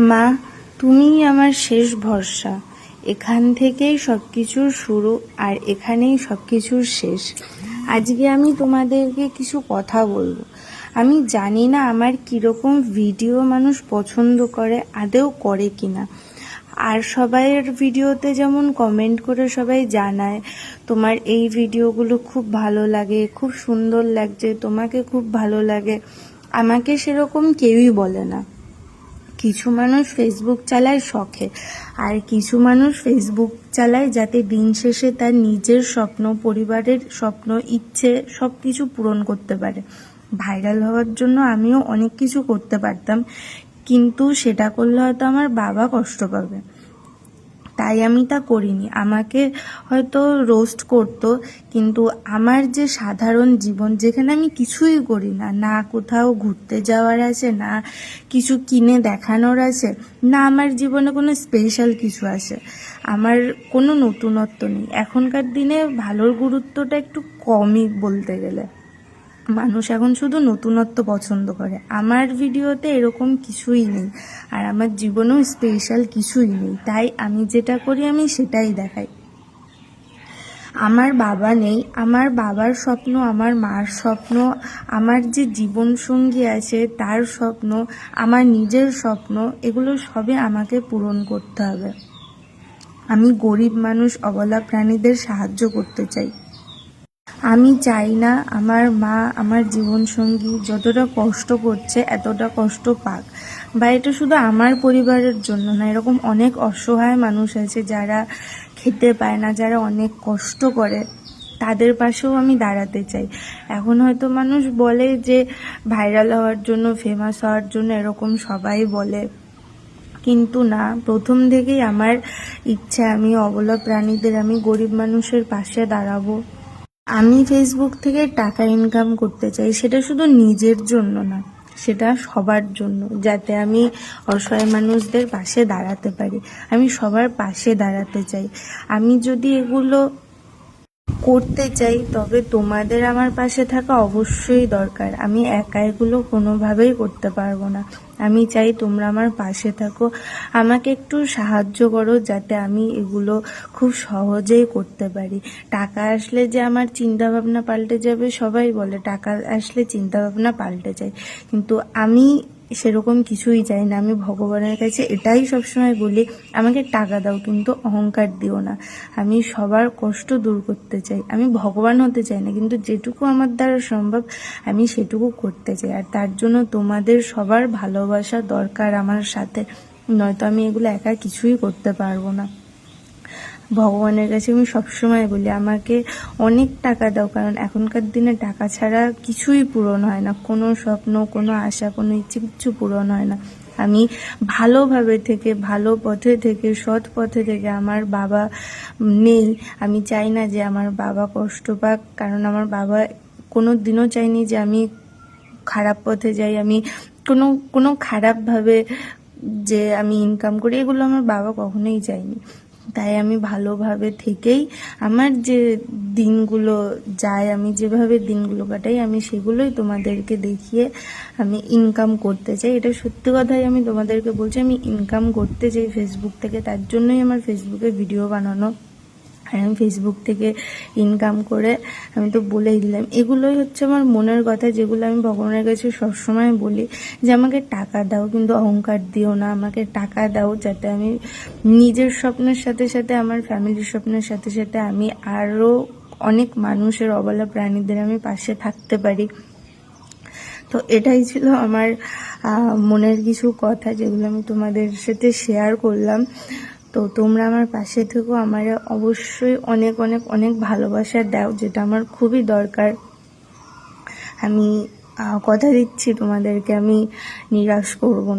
মা, তুমিই আমার শেষ ভরসা। এখান থেকেই সব কিছুর শুরু আর এখানেই সব কিছুর শেষ। আজকে আমি তোমাদেরকে কিছু কথা বলবো। আমি জানি না আমার কীরকম ভিডিও মানুষ পছন্দ করে, আদৌ করে কিনা। আর সবাইয়ের ভিডিওতে যেমন কমেন্ট করে সবাই জানায় তোমার এই ভিডিওগুলো খুব ভালো লাগে, খুব সুন্দর লাগছে, তোমাকে খুব ভালো লাগে, আমাকে সেরকম কেউই বলে না। কিছু মানুষ ফেসবুক চালায় শখে, আর কিছু মানুষ ফেসবুক চালায় যাতে দিন শেষে তার নিজের স্বপ্ন, পরিবারের স্বপ্ন, ইচ্ছে সব কিছু পূরণ করতে পারে। ভাইরাল হওয়ার জন্য আমিও অনেক কিছু করতে পারতাম, কিন্তু সেটা করলে হয়তো আমার বাবা কষ্ট পাবে, তাই আমি তা করিনি। আমাকে হয়তো রোস্ট করতো, কিন্তু আমার যে সাধারণ জীবন, যেখানে আমি কিছুই করি না, না কোথাও ঘুরতে যাওয়ার আছে, না কিছু কিনে দেখানোর আছে, না আমার জীবনে কোনো স্পেশাল কিছু আছে, আমার কোনো নতুনত্ব নেই। এখনকার দিনে ভালোর গুরুত্বটা একটু কমই বলতে গেলে। মানুষ এখন শুধু নতুনত্ব পছন্দ করে। আমার ভিডিওতে এরকম কিছুই নেই, আর আমার জীবনেও স্পেশাল কিছুই নেই, তাই আমি যেটা করি আমি সেটাই দেখাই। আমার বাবা নেই, আমার বাবার স্বপ্ন, আমার মার স্বপ্ন, আমার যে জীবনসঙ্গী আছে তার স্বপ্ন, আমার নিজের স্বপ্ন, এগুলো সবই আমাকে পূরণ করতে হবে। আমি গরিব মানুষ, অবলা প্রাণীদের সাহায্য করতে চাই। আমি চাই না আমার মা, আমার জীবনসঙ্গী যতটা কষ্ট করছে এতটা কষ্ট পাক। বা এটা শুধু আমার পরিবারের জন্য না, এরকম অনেক অসহায় মানুষ আছে যারা খেতে পায় না, যারা অনেক কষ্ট করে, তাদের পাশেও আমি দাঁড়াতে চাই। এখন হয়তো মানুষ বলে যে ভাইরাল হওয়ার জন্য, ফেমাস হওয়ার জন্য এরকম সবাই বলে, কিন্তু না, প্রথম থেকেই আমার ইচ্ছা আমি অবলা প্রাণীদের, আমি গরিব মানুষের পাশে দাঁড়াবো। আমি ফেসবুক থেকে টাকা ইনকাম করতে চাই, সেটা শুধু নিজের জন্য না, সেটা সবার জন্য, যাতে আমি অসহায় মানুষদের পাশে দাঁড়াতে পারি। আমি সবার পাশে দাঁড়াতে চাই। আমি যদি এগুলো করতে চাই তবে তোমাদের আমার পাশে থাকা অবশ্যই দরকার। আমি একা এগুলো কোনোভাবেই করতে পারবো না। আমি চাই তোমরা আমার পাশে থাকো, আমাকে একটু সাহায্য করো যাতে আমি এগুলো খুব সহজেই করতে পারি। টাকা আসলে যে আমার চিন্তাভাবনা পাল্টে যাবে, সবাই বলে টাকা আসলে চিন্তাভাবনা পাল্টে যায়, কিন্তু আমি সেরকম কিছুই চাই না। আমি ভগবানের কাছে এটাই সবসময় বলি, আমাকে টাকা দাও কিন্তু অহংকার দিও না। আমি সবার কষ্ট দূর করতে চাই। আমি ভগবান হতে চাই না, কিন্তু যেটুকু আমার দ্বারা সম্ভব আমি সেটুকু করতে চাই। আর তার জন্য তোমাদের সবার ভালোবাসা দরকার আমার সাথে, নয়তো আমি এগুলো একা কিছুই করতে পারবো না। ভগবানের কাছে আমি সবসময় বলি আমাকে অনেক টাকা দাও, কারণ এখনকার দিনে টাকা ছাড়া কিছুই পূরণ হয় না। কোনো স্বপ্ন, কোনো আশা, কোনো ইচ্ছে কিচ্ছু পূরণ হয় না। আমি ভালোভাবে থেকে, ভালো পথে থেকে, সৎ পথে থেকে, আমার বাবা নেই, আমি চাই না যে আমার বাবা কষ্ট পাক, কারণ আমার বাবা কোনো দিনও চাইনি যে আমি খারাপ পথে যাই, আমি কোনো খারাপভাবে যে আমি ইনকাম করি, এগুলো আমার বাবা কখনোই চাইনি। তাই আমি ভালোভাবে থেকেই আমার যে দিনগুলো যায়, আমি যেভাবে দিনগুলো কাটাই, আমি সেগুলোই তোমাদেরকে দেখিয়ে আমি ইনকাম করতে চাই। এটা সত্যি কথাই আমি তোমাদেরকে বলছি, আমি ইনকাম করতে চাই ফেসবুক থেকে, তার জন্যই আমার ফেসবুকে ভিডিও বানানো। আর আমি ফেসবুক থেকে ইনকাম করে, আমি তো বলেই দিলাম, এগুলোই হচ্ছে আমার মনের কথা, যেগুলো আমি ভগবানের কাছে সবসময় বলি যে আমাকে টাকা দাও কিন্তু অহংকার দিও না, আমাকে টাকা দাও যাতে আমি নিজের স্বপ্নের সাথে সাথে, আমার ফ্যামিলির স্বপ্নের সাথে সাথে আমি আরও অনেক মানুষের, অবলা প্রাণীদের আমি পাশে থাকতে পারি। তো এটাই ছিল আমার মনের কিছু কথা, যেগুলো আমি তোমাদের সাথে শেয়ার করলাম। তো তোমরা আমার পাশে থেকো, আমার অবশ্যই অনেক অনেক অনেক ভালোবাসা দাও, যেটা আমার খুবই দরকার। আমি কথা দিচ্ছি তোমাদেরকে, আমি নিরাশ করব না।